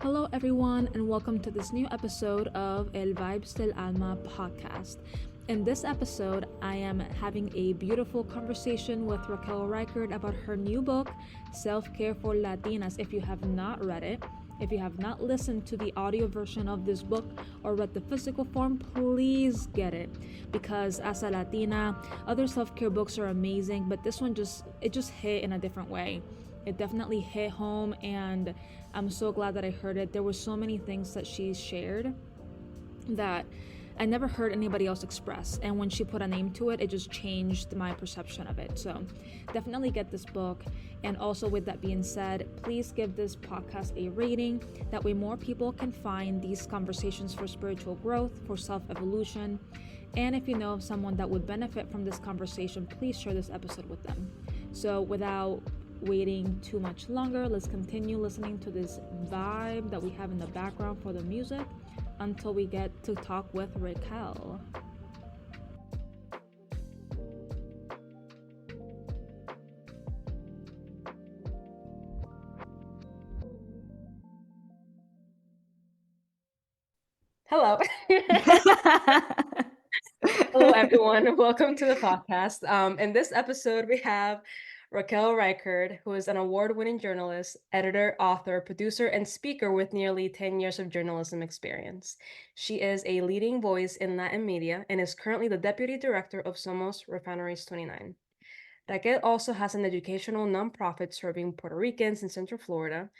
Hello, everyone, and welcome to this new episode of El Vibes del Alma podcast. In this episode, I am having a beautiful conversation with Raquel Reichard about her new book, Self Care for Latinas. If you have not read it, if you have not listened to the audio version of this book or read the physical form, please get it. Because as a Latina, other self-care books are amazing, but this one just hit in a different way. It definitely hit home, and I'm so glad that I heard it. There were so many things that she shared that I never heard anybody else express. And when she put a name to it, it just changed my perception of it. So definitely get this book. And also, with that being said, please give this podcast a rating. That way, more people can find these conversations for spiritual growth, for self evolution. And if you know of someone that would benefit from this conversation, please share this episode with them. So, without waiting too much longer, let's continue listening to this vibe that we have in the background for the music until we get to talk with Raquel. Hello. Hello, everyone. Welcome to the podcast. In this episode, we have Raquel Reichard, who is an award-winning journalist, editor, author, producer, and speaker with nearly 10 years of journalism experience. She is a leading voice in Latin media and is currently the deputy director of Somos Refineries 29. Raquel also has an educational nonprofit serving Puerto Ricans in Central Florida,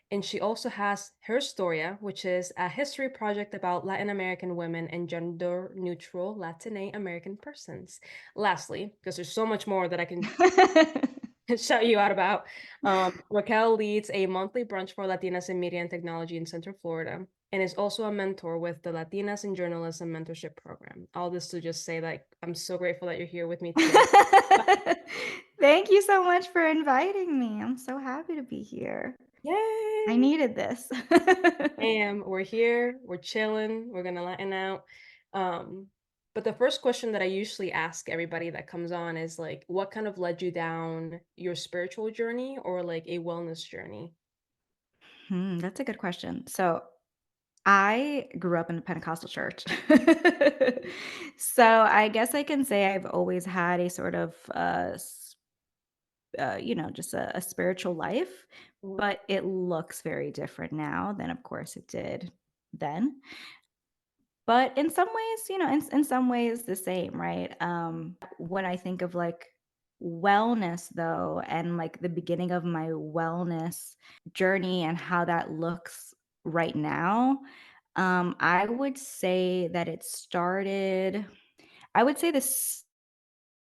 and she also has Her Storia, which is a history project about Latin American women and gender-neutral Latina American persons. Lastly, because there's so much more that I can shout you out about, Raquel leads a monthly brunch for Latinas in media and technology in Central Florida, and is also a mentor with the Latinas in Journalism Mentorship Program. All this to just say that I'm so grateful that you're here with me today. Thank you so much for inviting me. I'm so happy to be here. I Yay! needed this. We're here, we're chilling, we're gonna Latin out. But the first question that I usually ask everybody that comes on is like, what kind of led you down your spiritual journey or like a wellness journey? That's a good question. So I grew up in a Pentecostal church. So I guess I can say I've always had a sort of, just a spiritual life, Mhm. but it looks very different now than, of course, it did then. But in some ways, in some ways the same, right? When I think of like wellness though, and like the beginning of my wellness journey and how that looks right now, I would say that it started, I would say this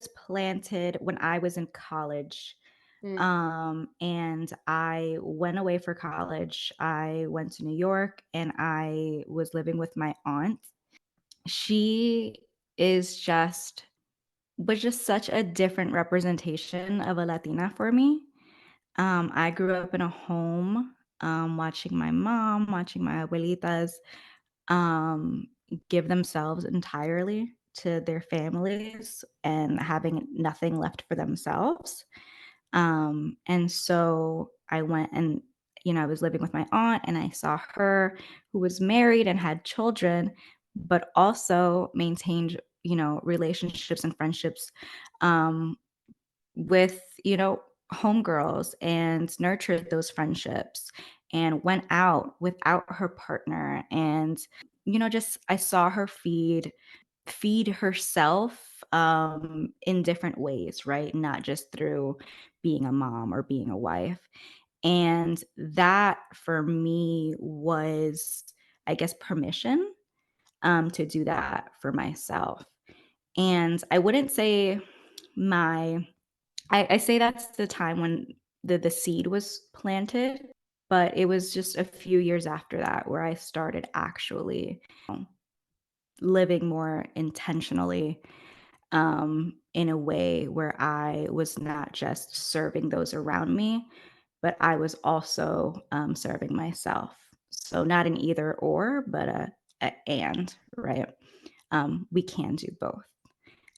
was planted when I was in college. Mm. And I went away for college. I went to New York and I was living with my aunt. She is just was just such a different representation of a Latina for me. I grew up in a home, watching my mom, watching my abuelitas, um, give themselves entirely to their families and having nothing left for themselves. And so I went and, I was living with my aunt and I saw her who was married and had children, but also maintained, relationships and friendships um, with, homegirls and nurtured those friendships and went out without her partner. And, just I saw her feed herself in different ways, right? Not just through being a mom or being a wife. And that for me was, I guess, permission to do that for myself. And I wouldn't say I say that's the time when the seed was planted, but it was just a few years after that where I started actually living more intentionally in a way where I was not just serving those around me, but I was also serving myself. So not an either or, but a and, right? We can do both.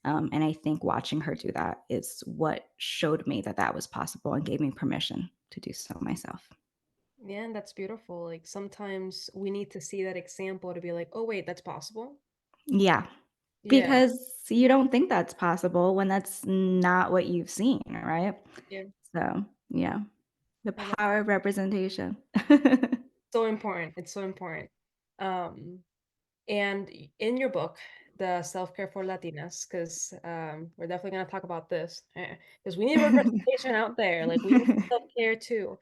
And I think watching her do that is what showed me that that was possible and gave me permission to do so myself. Yeah, and that's beautiful. Like sometimes we need to see that example to be like, oh wait, that's possible. Yeah, Yeah. because you don't think that's possible when that's not what you've seen, right? Yeah. So, yeah, the I love power of representation. so important. It's so important. And in your book, the self-care for Latinas, because we're definitely going to talk about this, because we need representation out there. Like we need self-care too.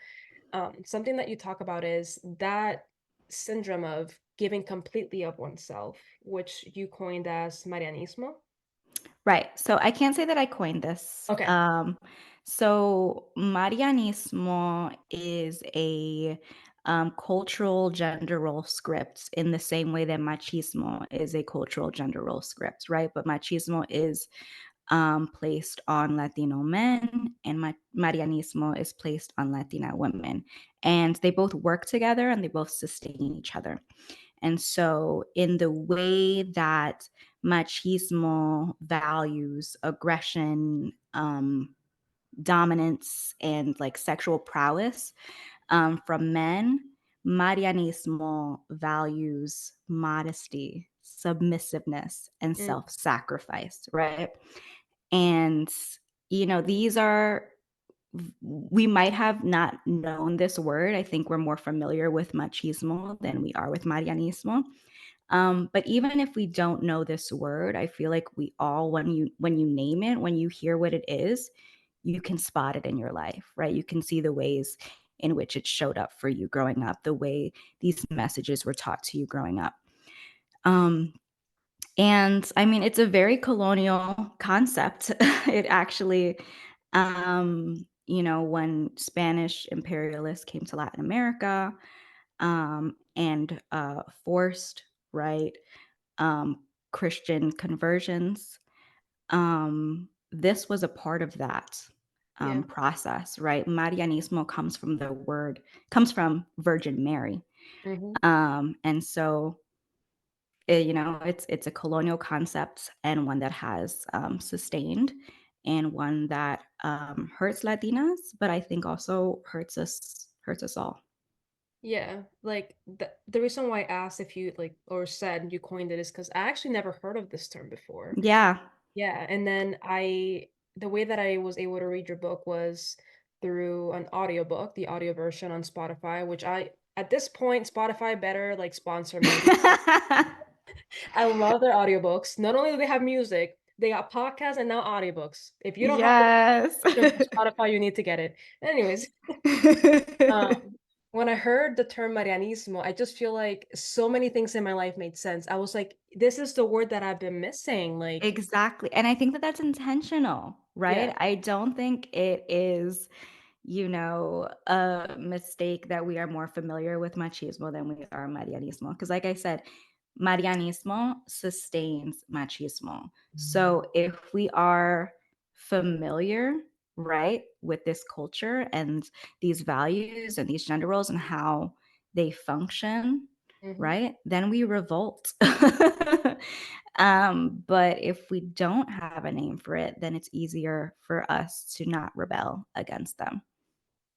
Something that you talk about is that syndrome of giving completely of oneself, which you coined as Marianismo. Right. So I can't say that I coined this. Okay. So Marianismo is a cultural gender role script in the same way that machismo is a cultural gender role script, right? But machismo is placed on Latino men, and Marianismo is placed on Latina women. And they both work together and they both sustain each other. And so, in the way that machismo values aggression, dominance, and like sexual prowess from men, Marianismo values modesty, submissiveness, and Mm, self sacrifice, right? And, these are, we might have not known this word. I think we're more familiar with machismo than we are with Marianismo. But even if we don't know this word, I feel like we all, when you name it, when you hear what it is, you can spot it in your life, right? You can see the ways in which it showed up for you growing up, the way these messages were taught to you growing up. Um, and I mean, it's a very colonial concept. It actually, when Spanish imperialists came to Latin America, and forced, right, Christian conversions, this was a part of that yeah. process, right? Marianismo comes from Virgin Mary, Hmm. and so it's a colonial concept and one that has sustained and one that hurts Latinas, but I think also hurts us all. Yeah. Like the reason why I asked if you like or said you coined it is because I actually never heard of this term before. Yeah. Yeah. And then the way that I was able to read your book was through an audiobook, the audio version on Spotify, which at this point, Spotify better like sponsor me because I love their audiobooks. Not only do they have music, they got podcasts and now audiobooks. If you don't have the Yes. subscription for Spotify, you need to get it. Anyways, when I heard the term Marianismo, I just feel like so many things in my life made sense. I was like, this is the word that I've been missing. Like, Exactly, and I think that that's intentional, yeah. right? I don't think it is, a mistake that we are more familiar with machismo than we are Marianismo. Because, like I said, Marianismo sustains machismo. So, if we are familiar, right, with this culture and these values and these gender roles and how they function, Hmm. right, then we revolt. But if we don't have a name for it, then it's easier for us to not rebel against them.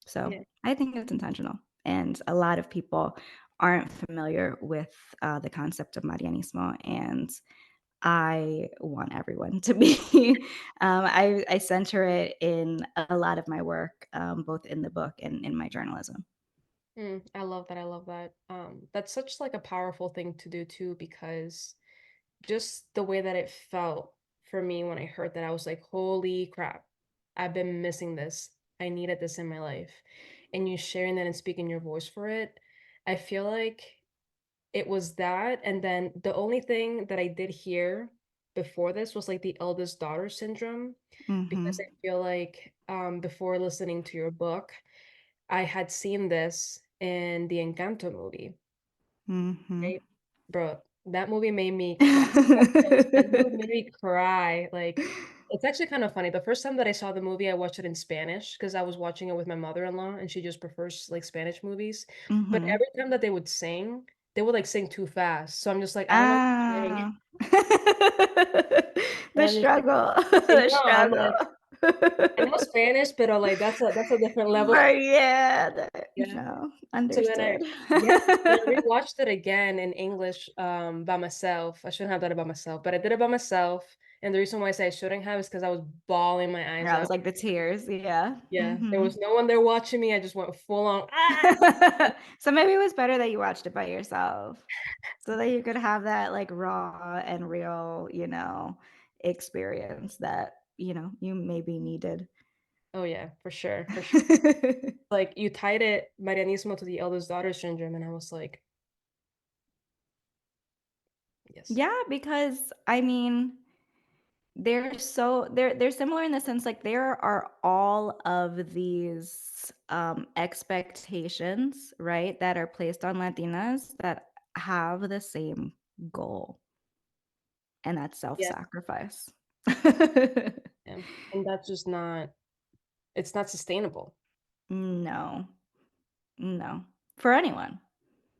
So Yeah. I think it's intentional. And a lot of people aren't familiar with the concept of Marianismo. And I want everyone to be. I center it in a lot of my work, both in the book and in my journalism. I love that. I love that. That's such like a powerful thing to do too, because just the way that it felt for me when I heard that, I was like, holy crap, I've been missing this. I needed this in my life. And you sharing that and speaking your voice for it, I feel like it was that. And then the only thing that I did hear before this was like the eldest daughter syndrome, because Hmm. I feel like before listening to your book, I had seen this in the Encanto movie. Hmm. Right? Bro, that movie made me cry. That movie made me cry. Like, it's actually kind of funny. The first time that I saw the movie, I watched it in Spanish because I was watching it with my mother-in-law, and she just prefers like Spanish movies. But Hmm. every time that they would sing, they would like sing too fast. So I'm just like, I don't know what to sing. Ah. And The I'm just like, struggle, I the know. I'm struggle. like, I know Spanish, but like that's a different level. Right, yeah, Yeah. So then understood. yeah, then I rewatched it again in English, by myself. I shouldn't have done it by myself, but I did it by myself, and the reason why I say I shouldn't have is because I was bawling my eyes I was out. like the tears, yeah. Yeah, there Mhm. was no one there watching me, I just went full on, "Ah!" So maybe it was better that you watched it by yourself, so that you could have that, like, raw and real, experience that, you maybe needed. Oh, yeah, for sure, for sure. Like, you tied it Marianismo to the eldest daughter syndrome, and I was like, "Yes." Yeah, because, I mean, they're similar in the sense, like, there are all of these, expectations, right, that are placed on Latinas that have the same goal, and that's Yeah, self-sacrifice. yeah, and that's just not it's not sustainable. No, no. For anyone.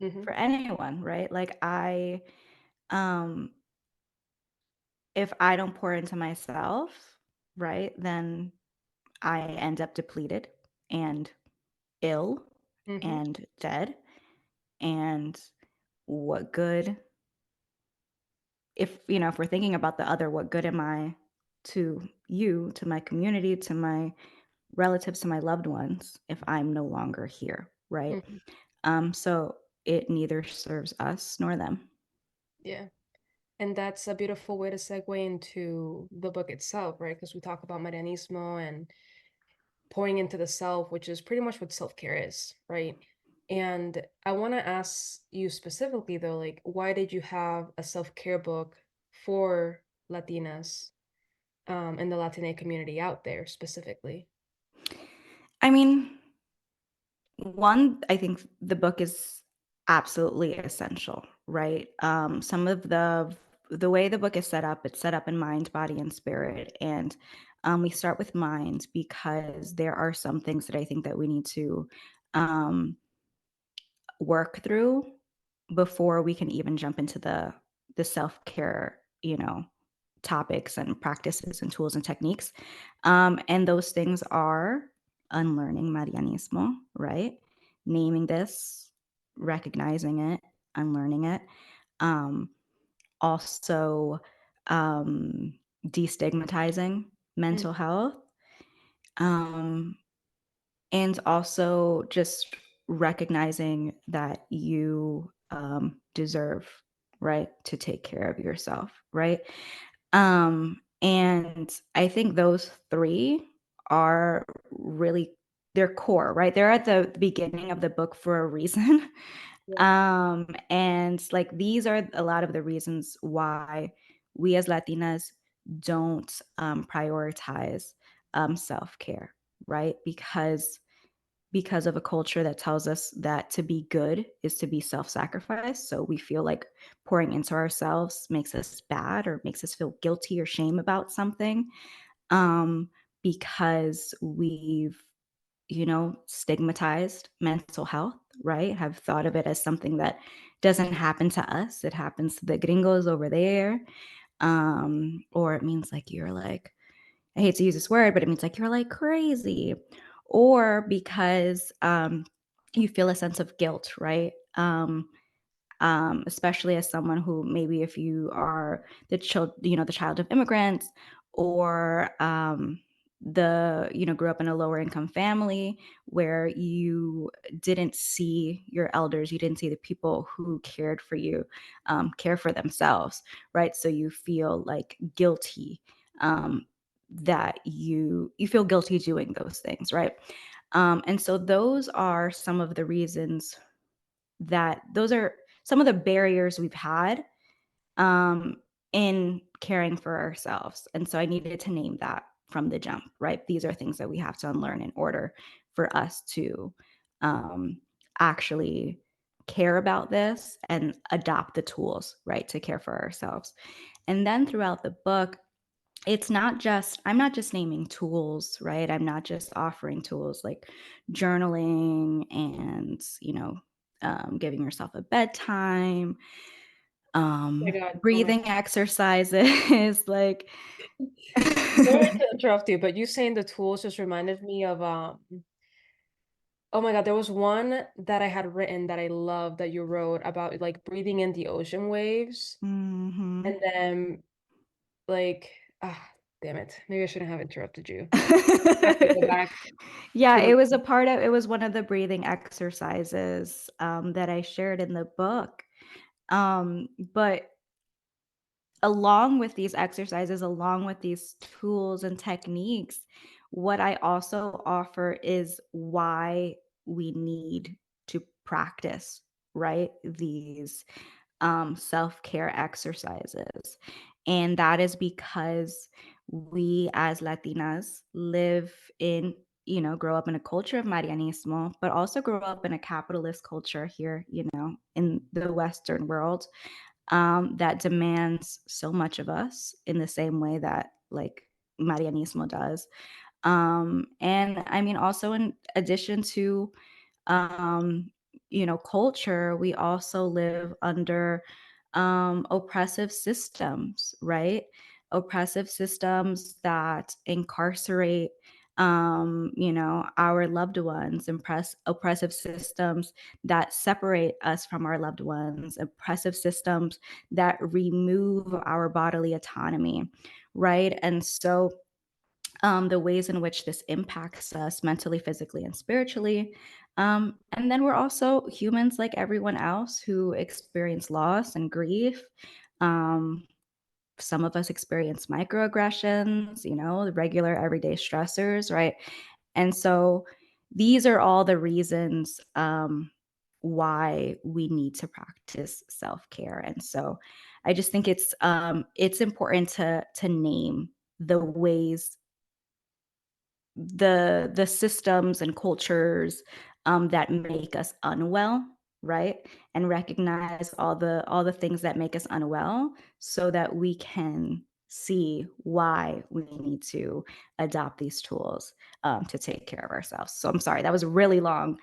Mhm, For anyone, right? Like, um if I don't pour into myself, right, then I end up depleted and ill mhm, and dead. And what good if we're thinking about the other, what good am I to you, to my community, to my relatives, to my loved ones if I'm no longer here, right? mhm, So it neither serves us nor them. yeah. And that's a beautiful way to segue into the book itself, right? Because we talk about Marianismo and pouring into the self, which is pretty much what self-care is, right? And I want to ask you specifically though, like, why did you have a self-care book for Latinas, and the Latina community out there specifically? I mean, one, I think the book is absolutely essential, right? Some of the way the book is set up, it's set up in mind, body, and spirit. And we start with mind because there are some things that I think that we need to um, work through before we can even jump into the self-care, topics and practices and tools and techniques. And those things are unlearning Marianismo, right? Naming this, recognizing it, unlearning it. Um, also, um, destigmatizing Mm, mental health. Um, and also just recognizing that you deserve, right, to take care of yourself, right? And I think those three are really they're core, right? They're at the beginning of the book for a reason. yeah. And like these are a lot of the reasons why we as Latinas don't prioritize self-care, right? Because of a culture that tells us that to be good is to be self-sacrifice. So we feel like pouring into ourselves makes us bad or makes us feel guilty or shame about something. Um, because we've, stigmatized mental health, right? Have thought of it as something that doesn't happen to us. It happens to the gringos over there. Or it means like you're like I hate to use this word, but it means like you're like crazy, or because you feel a sense of guilt, right? Especially as someone who maybe if you are the child of immigrants, or grew up in a lower income family where you didn't see your elders, you didn't see the people who cared for you, care for themselves, right? So you feel like guilty, that you feel guilty doing those things, right? And so those are some of the reasons that those are some of the barriers we've had um, in caring for ourselves. And so I needed to name that from the jump, right? These are things that we have to unlearn in order for us to actually care about this and adopt the tools, right, to care for ourselves. And then throughout the book, I'm not just naming tools, right? I'm not just offering tools like journaling and, giving yourself a bedtime, my God. Oh my breathing exercises, like Sorry to interrupt you, but you saying the tools just reminded me of oh my God, there was one that I had written that I love that you wrote about like breathing in the ocean waves Mhm. and then like damn it. Maybe I shouldn't have interrupted you. I have to go back Yeah, to it was one of the breathing exercises, that I shared in the book. But along with these exercises, along with these tools and techniques, what I also offer is why we need to practice, right? These self-care exercises. And that is because we as Latinas live in, grow up in a culture of Marianismo, but also grow up in a capitalist culture here, in the Western world, that demands so much of us in the same way that like Marianismo does. And I mean, also in addition to um, culture, we also live under oppressive systems, right? Oppressive systems that incarcerate, our loved ones, oppressive systems that separate us from our loved ones, oppressive systems that remove our bodily autonomy, right? And so the ways in which this impacts us mentally, physically, and spiritually. And then we're also humans like everyone else who experience loss and grief. Um, some of us experience microaggressions, the regular everyday stressors, right? And so these are all the reasons why we need to practice self-care. And so I just think it's important to name the ways, the systems and cultures that make us unwell, right? And recognize all the things that make us unwell so that we can see why we need to adopt these tools to take care of ourselves. So I'm sorry, that was really long.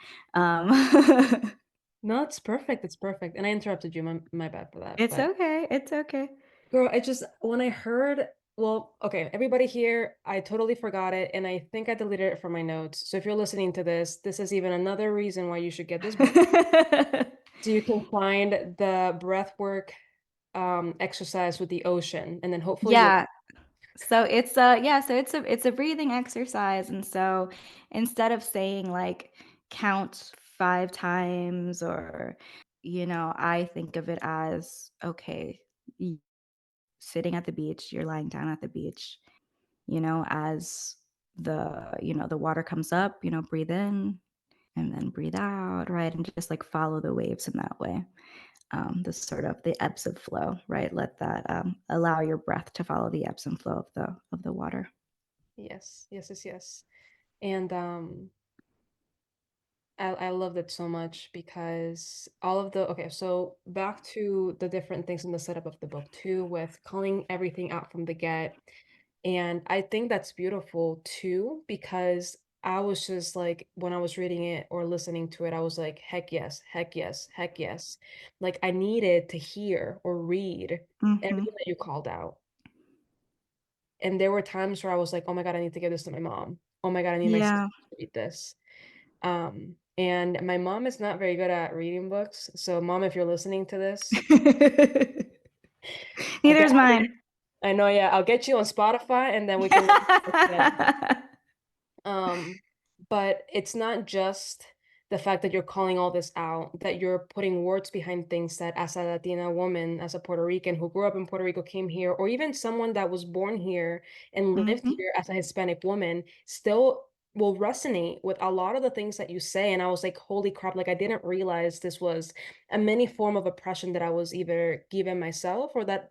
No, it's perfect. It's perfect. And I interrupted you. My bad for that. It's But okay. It's okay. girl, I just when I heard, well, okay, everybody here, I totally forgot it, and I think I deleted it from my notes. So if you're listening to this is even another reason why you should get this book. So you can find the breath work exercise with the ocean, and then hopefully you'll Yeah. So it's a breathing exercise, and so instead of saying like count 5 times, or I think of it as, okay, y sitting at the beach, you're lying down at the beach, as the water comes up, breathe in and then breathe out, right? And just like follow the waves in that way. The sort of the ebbs and flow, right? Let that allow your breath to follow the ebbs and flow of the water. yes, yes, yes, yes. And I love it so much because all of the okay, so back to the different things in the setup of the book too, with calling everything out from the get. And I think that's beautiful too, because I was just like, when I was reading it or listening to it, I was like, heck yes, heck yes, heck yes. Like I needed to hear or read Mhm. everything that you called out. And there were times where I was like, oh my God, I need to give this to my mom. Oh my God, I need my sister Yeah. to read this. And my mom is not very good at reading books. So mom, if you're listening to this, I'll Neither get is mine. I know, yeah, I'll get you on Spotify and then we can listen to it together. Um, but it's not just the fact that you're calling all this out, that you're putting words behind things that as a Latina woman, as a Puerto Rican who grew up in Puerto Rico, came here, or even someone that was born here and lived Mhm. here as a Hispanic woman, still will resonate with a lot of the things that you say. And I was like, holy crap, like I didn't realize this was a mini form of oppression that I was either given myself or that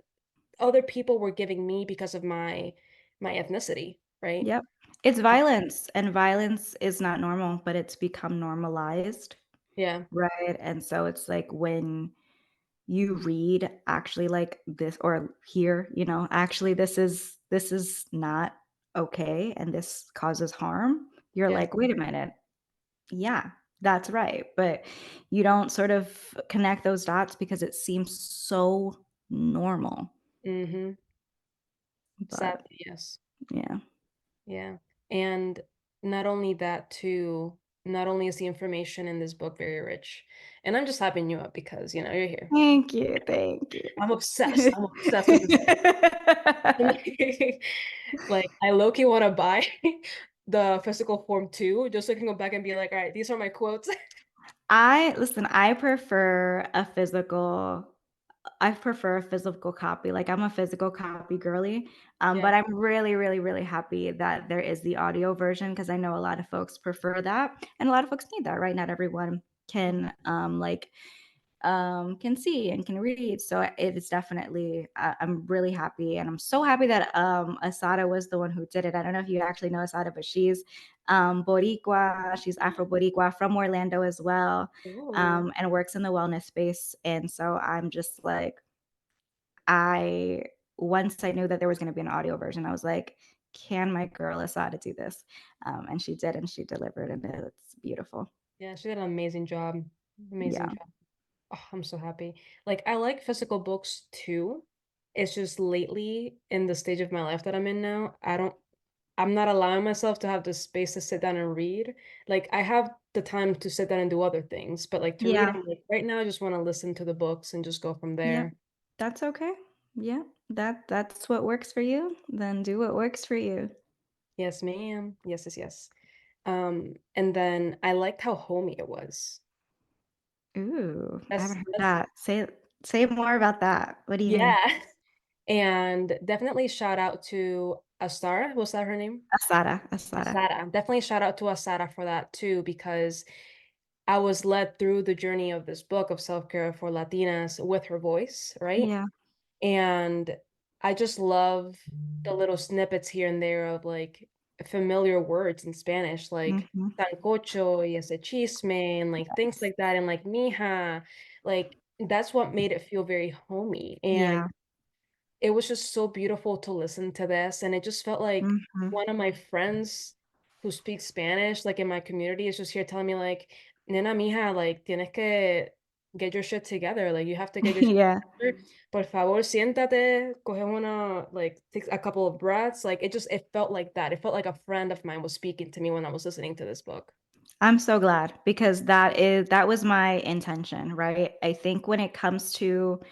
other people were giving me because of my ethnicity, right? Yep. It's violence, and violence is not normal, but it's become normalized, Yeah. right? And so it's like when you read actually like this, or hear, actually this is not okay and this causes harm, you're Yes. like, wait a minute. Yeah, that's right. But you don't sort of connect those dots because it seems so normal. Mm-hmm. But Sadly, yes. yeah. Yeah. And not only that too, not only is the information in this book very rich, and I'm just hyping you up because, you're here. Thank you, thank you. I'm obsessed. I'm obsessed with this book. Like, I low-key want to buy the physical form too, just so I can go back and be like, all right, these are my quotes. I prefer a physical copy. Like, I'm a physical copy girly, Yeah. but I'm really, really, really happy that there is the audio version because I know a lot of folks prefer that, and a lot of folks need that, right? Not everyone can see and can read. So it is definitely, I'm really happy. And I'm so happy that Asada was the one who did it. I don't know if you actually know Asada, but she's Boricua. She's Afro Boricua from Orlando as well, Ooh. and works in the wellness space. And so I'm just like, I, once I knew that there was going to be an audio version, I was like, can my girl Asada do this? And she did, and she delivered, and it's beautiful. Yeah, she did an amazing job. Amazing Yeah. job. Oh, I'm so happy. Like, I like physical books too. It's just lately in the stage of my life that I'm in now, I'm not allowing myself to have the space to sit down and read. Like, I have the time to sit down and do other things, but like to read, Yeah. I'm like, right now I just want to listen to the books and just go from Yep. there. That's okay. Yeah. That's what works for you. Then do what works for you. Yes, ma'am. Yes, yes, yes. And then I liked how homey it was. Ooh, I That's haven't heard that's that. Say more about that. What do you mean? yeah. And definitely shout out to Astara. Was that her name? Asada, Asada. Asara. Definitely shout out to Asara for that too, because I was led through the journey of this book of self-care for Latinas with her voice, right? Yeah. And I just love the little snippets here and there of like familiar words in Spanish, like Mhm. sancocho y ese chisme, and like things Yes. like that, and like mija, like that's what made it feel very homey. And Yeah. it was just so beautiful to listen to this, and it just felt like Mhm. one of my friends who speaks Spanish, like in my community, is just here telling me like, "Nena, mija, like tienes que get your shit together. Like you have to get your shit Yeah. together. Por favor, siéntate, coge una, like take a couple of breaths." Like it felt like that. It felt like a friend of mine was speaking to me when I was listening to this book. I'm so glad because that was my intention, right? I think when it comes to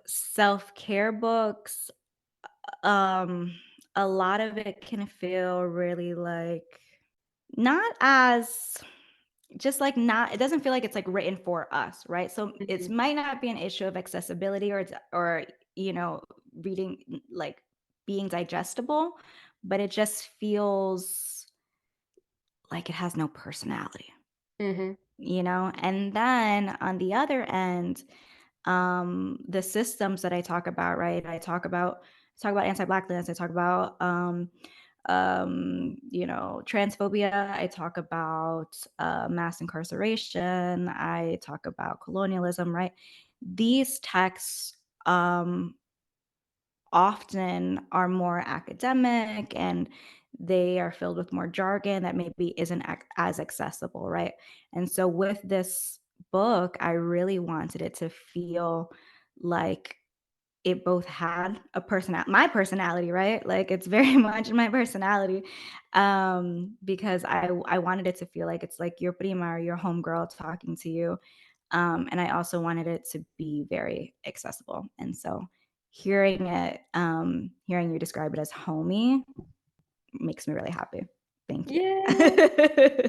self-care books, um a lot of it can feel really like not as just like not it doesn't feel like it's like written for us, right? So it Mhm, might not be an issue of accessibility or you know reading like being digestible, but it just feels like it has no personality, mhm, and then on the other end, the systems that I talk about, right? I talk about anti-blackness, I talk about transphobia, I talk about mass incarceration, I talk about colonialism, right? These texts often are more academic and they are filled with more jargon that maybe isn't as accessible, right? And so with this book, I really wanted it to feel like it both had a my personality, right? Like it's very much my personality. Because I wanted it to feel like it's like your prima or your homegirl talking to you. And I also wanted it to be very accessible. And so hearing you describe it as homey makes me really happy. Thank you. yeah.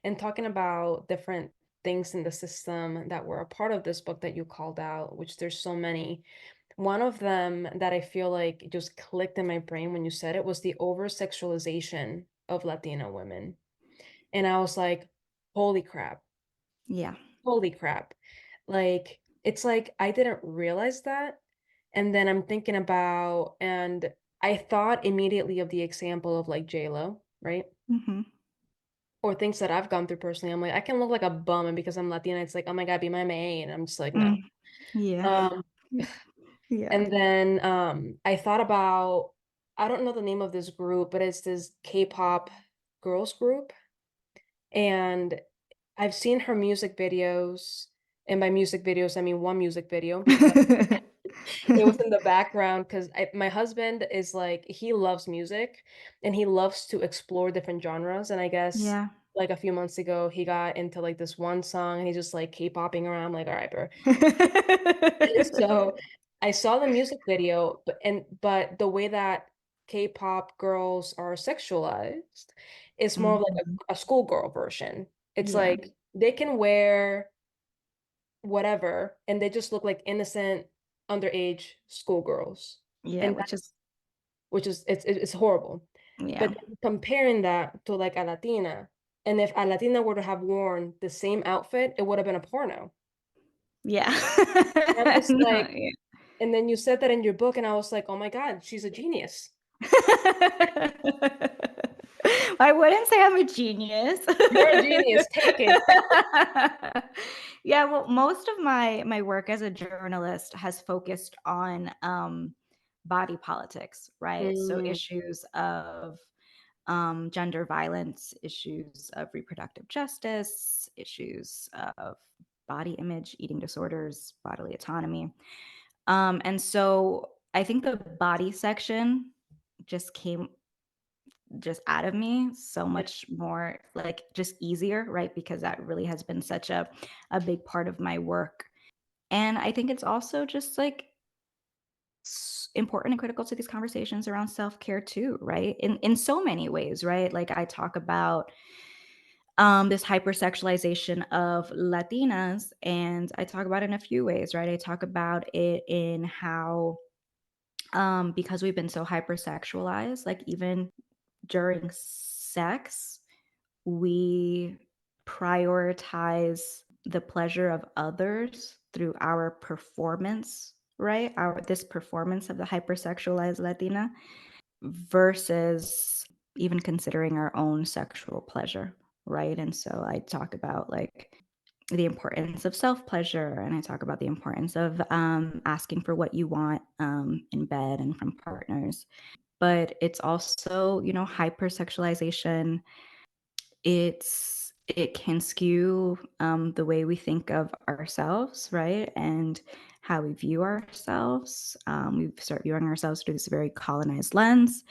And talking about different things in the system that were a part of this book that you called out, which there's so many. One of them that I feel like just clicked in my brain when you said it was the over sexualization of Latina women. And I was like, holy crap, Yeah. holy crap. Like, it's like I didn't realize that. And then I'm thinking about, and I thought immediately of the example of like J-Lo, right? Hmm. Or things that I've gone through personally. I'm like, I can look like a bum, and because I'm Latina, it's like, oh my God, be my maid. And I'm just like, no. Mm, yeah. Um, Yeah. and then I thought about, I don't know the name of this group, but it's this K-pop girls group. And I've seen her music videos, And by music videos, I mean one music video because it was in the background because my husband is like he loves music and he loves to explore different genres. And I guess Yeah. like a few months ago, he got into like this one song and he's just like K-popping around. I'm like, all right, bro. So I saw the music video, but the way that K-pop girls are sexualized is more of like Mhm. a schoolgirl version. It's Yeah. like they can wear whatever and they just look like innocent underage schoolgirls. Yeah, And which is which is it's horrible. yeah. But comparing that to like a Latina, and if a Latina were to have worn the same outfit, it would have been a porno. Yeah. And I'm just No, like, yeah. and then you said that in your book, and I was like, oh my God, she's a genius. I wouldn't say I'm a genius. You're a genius. Take it. Yeah, well, most of my work as a journalist has focused on body politics, right? So Mm, issues of gender violence, issues of reproductive justice, issues of body image, eating disorders, bodily autonomy. And so I think the body section just came just out of me so yeah. much more like just easier, right? Because that really has been such a big part of my work. And I think it's also just like important and critical to these conversations around self-care too, right? In so many ways, right? Like I talk about this hypersexualization of Latinas, and I talk about it in a few ways, right? I talk about it in how because we've been so hypersexualized, like even during sex, we prioritize the pleasure of others through our performance, right? Our this performance of the hypersexualized Latina versus even considering our own sexual pleasure, right? And so I talk about like the importance of self pleasure, and I talk about the importance of asking for what you want in bed and from partners. But it's also, you know, hypersexualization it can skew the way we think of ourselves, right? And how we view ourselves. We start viewing ourselves through this very colonized lens,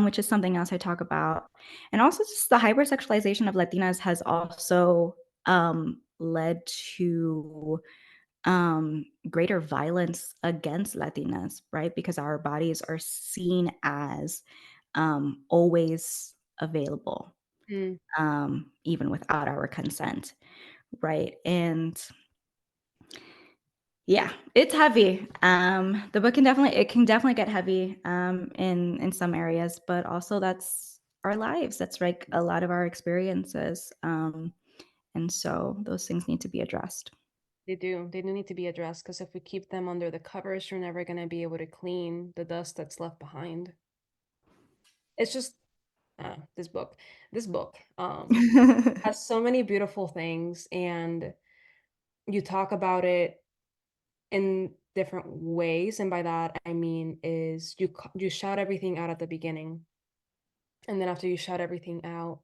which is something else I talk about. And also, just the hypersexualization of Latinas has also led to greater violence against Latinas, right? Because our bodies are seen as always available, Mm, even without our consent, right? And yeah, it's heavy. The book can definitely get heavy in some areas, but also that's our lives. That's like a lot of our experiences. And so those things need to be addressed. they do. They do need to be addressed because if we keep them under the covers, you're never going to be able to clean the dust that's left behind. It's just this book. This book has so many beautiful things, and you talk about it in different ways, and by that I mean is you shout everything out at the beginning, and then after you shout everything out,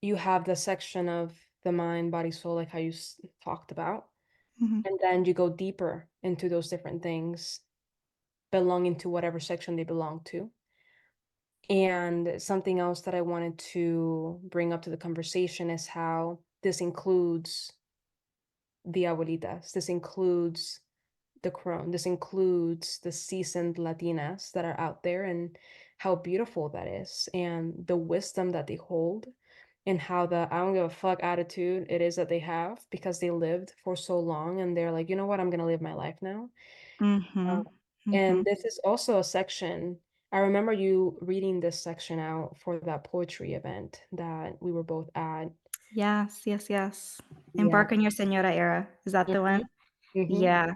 you have the section of the mind, body, soul, like how you talked about, Mhm, and then you go deeper into those different things belonging to whatever section they belong to. And something else that I wanted to bring up to the conversation is how this includes the abuelitas. This includes the crone. This includes the seasoned Latinas that are out there and how beautiful that is and the wisdom that they hold and how the I don't give a fuck attitude it is that they have because they lived for so long and they're like, you know what, I'm gonna live my life now. Uh, mhm, and mhm. this is also a section. I remember you reading this section out for that poetry event that we were both at. Yes, yes, yes. Yeah. Embark on your Señora era. Is that the Hmm. one? Hmm. Yeah.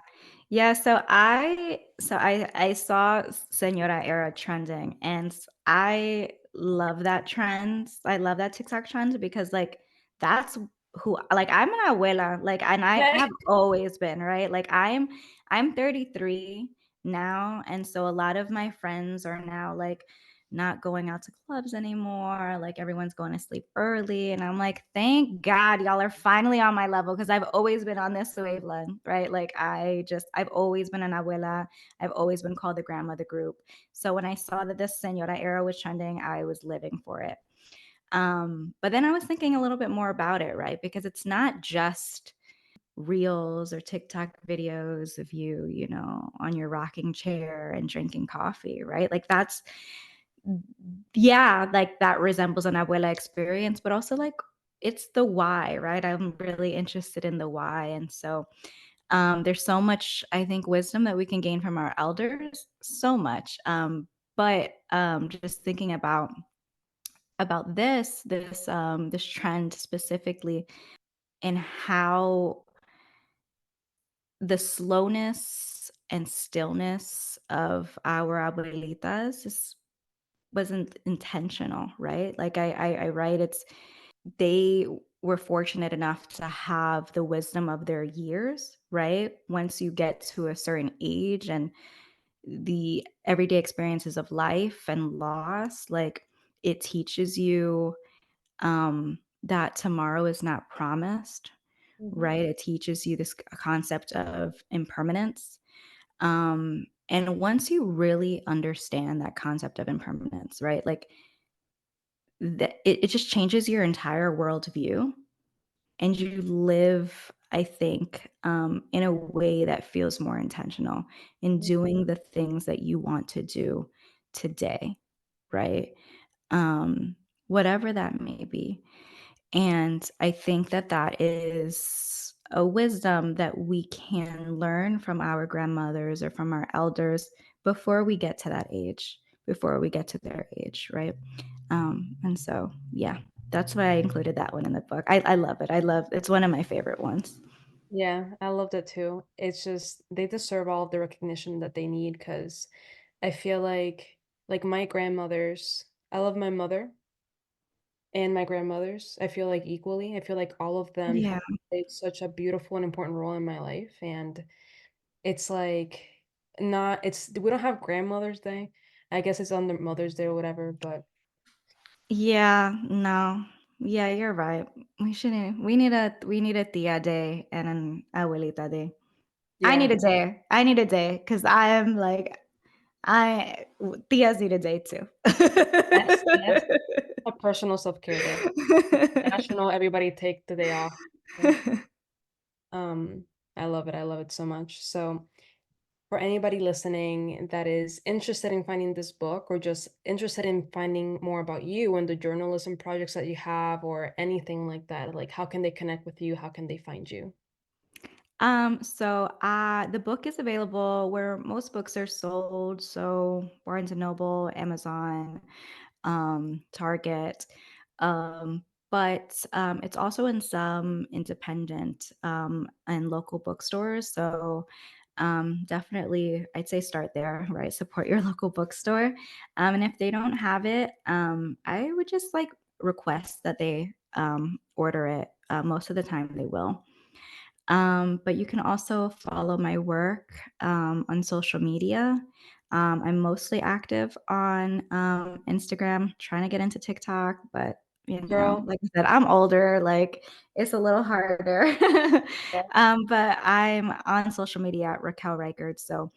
Yeah, so I saw Señora era trending, and I love that trend. I love that TikTok trend because, like, that's who like, I'm an abuela, like, and I have always been, right? Like, I'm 33 now, and so a lot of my friends are now, like, not going out to clubs anymore. Like everyone's going to sleep early. And I'm like, thank God y'all are finally on my level because I've always been on this wavelength, right? Like I've always been an abuela. I've always been called the grandmother group. So when I saw that this Senora era was trending, I was living for it. But then I was thinking a little bit more about it, right? Because it's not just reels or TikTok videos of you, on your rocking chair and drinking coffee, right? Like yeah, like that resembles an abuela experience, but also like it's the why, right? I'm really interested in the why. And so there's so much, I think, wisdom that we can gain from our elders, so much. But just thinking about this trend specifically and how the slowness and stillness of our abuelitas wasn't intentional, right? Like I write, they were fortunate enough to have the wisdom of their years, right? Once you get to a certain age and the everyday experiences of life and loss, like it teaches you that tomorrow is not promised, Mhm. right? It teaches you this concept of impermanence. And once you really understand that concept of impermanence, right? Like it just changes your entire worldview and you live, I think, in a way that feels more intentional in doing the things that you want to do today, right? Um, Whatever that may be. And I think that that is a wisdom that we can learn from our grandmothers or from our elders before we get to that age, before we get to their age, right? And so, yeah, that's why I included that one in the book. I love it. It's one of my favorite ones. Yeah, I loved it too. It's just they deserve all of the recognition that they need because I feel like my grandmothers, I love my mother and my grandmothers. I feel like equally. I feel like all of them Yeah. have played such a beautiful and important role in my life. And it's like not it's we don't have grandmother's day. I guess it's on the Mother's Day or whatever, but Yeah, no. Yeah, you're right. We need a tia day and an abuelita day. I need yeah. a day. I need a day because I am like tias need a day too. Yes, yes. A personal self-care day. National, everybody take the day off. Yeah. Um, I love it. I love it so much. So for anybody listening that is interested in finding this book or just interested in finding more about you and the journalism projects that you have or anything like that, like how can they connect with you? How can they find you? So the book is available where most books are sold. So Barnes and Noble, Amazon, Target. But it's also in some independent and local bookstores. So definitely, I'd say start there, right? Support your local bookstore. And if they don't have it, I would just like request that they order it. Most of the time, they will. But you can also follow my work on social media. I'm mostly active on Instagram, trying to get into TikTok, but Girl, like I said, I'm older, like it's a little harder. yeah. But I'm on social media at Raquel Reichard. So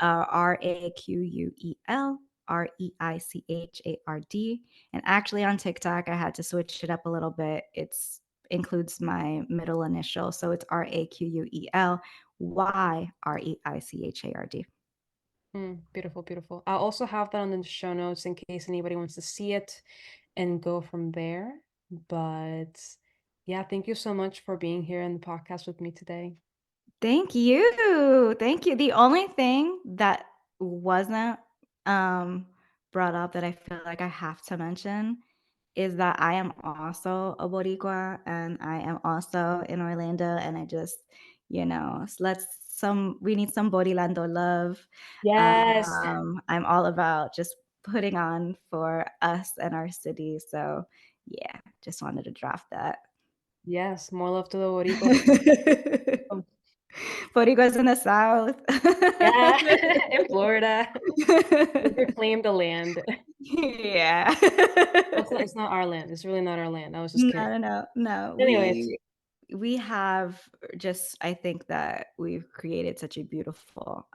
RAQUEL REICHARD. And actually on TikTok, I had to switch it up a little bit. It's includes my middle initial. So it's RAQUELYREICHARD. Beautiful, beautiful. I'll also have that on the show notes in case anybody wants to see it and go from there. But yeah, thank you so much for being here in the podcast with me today. Thank you. Thank you. The only thing that wasn't brought up that I feel like I have to mention is that I am also a Boricua and I am also in Orlando. And I just, we need some Borilando love. Yes. I'm all about just putting on for us and our city. So yeah, just wanted to drop that. Yes. More love to the Boricua. Boricua's in the South. Yeah, in Florida. We reclaimed the land. Yeah. Well, it's not our land. It's really not our land. I was just No, kidding. no, no, no. Anyways, We have just I think that we've created such a beautiful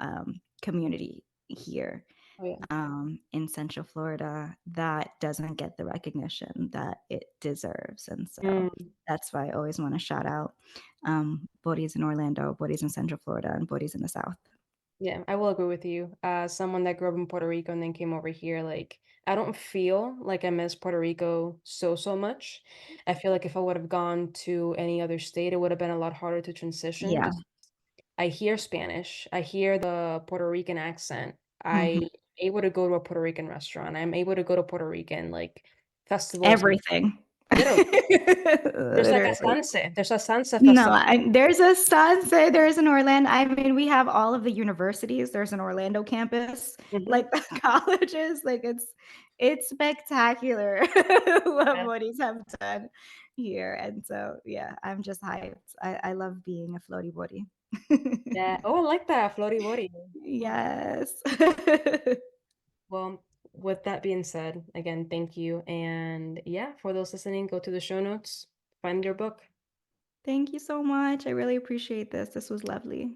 community here oh yeah. in Central Florida that doesn't get the recognition that it deserves. And so Mm, that's why I always want to shout out Bodhi's in Orlando, Bodhi's in Central Florida, and Bodhi's in the South. yeah, I will agree with you. Someone that grew up in Puerto Rico and then came over here, like I don't feel like I miss Puerto Rico so much. I feel like if I would have gone to any other state, it would have been a lot harder to transition. Yeah. Just I hear Spanish, I hear the Puerto Rican accent. Mhm. I'm able to go to a Puerto Rican restaurant. I'm able to go to Puerto Rican like festivals. Everything. Literally, there's like a Literally. sunset. There's a sunset No, festival. there's a Sunset, there's an Orlando. I mean, we have all of the universities. There's an Orlando campus, Hmm. like the colleges. Like it's spectacular what Yeah. Moody's have done here. And so yeah, I'm just hyped. I love being a floaty body. Yeah. Oh, I like that. Floaty Woody. Yes. Well, with that being said, again, thank you. And yeah, for those listening, go to the show notes, find your book. Thank you so much. I really appreciate this. This was lovely.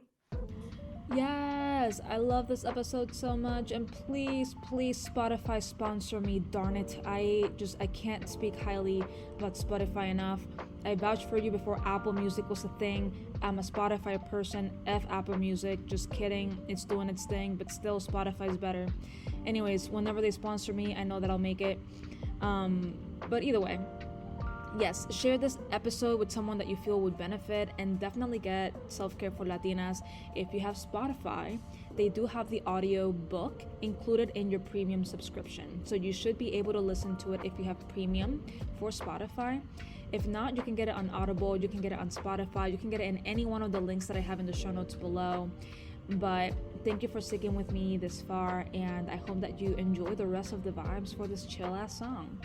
Yes, I love this episode so much, and please, please, Spotify sponsor me. Darn it, I can't speak highly about Spotify enough. I vouched for you before Apple Music was a thing. I'm a Spotify person. F Apple Music. Just kidding. It's doing its thing, but still, Spotify's better. Anyways, whenever they sponsor me, I know that I'll make it. But either way, yes, share this episode with someone that you feel would benefit, and definitely get Self-Care for Latinas. If you have Spotify, they do have the audio book included in your premium subscription. So you should be able to listen to it if you have premium for Spotify. If not, you can get it on Audible, you can get it on Spotify, you can get it in any one of the links that I have in the show notes below. But thank you for sticking with me this far, and I hope that you enjoy the rest of the vibes for this chill ass song.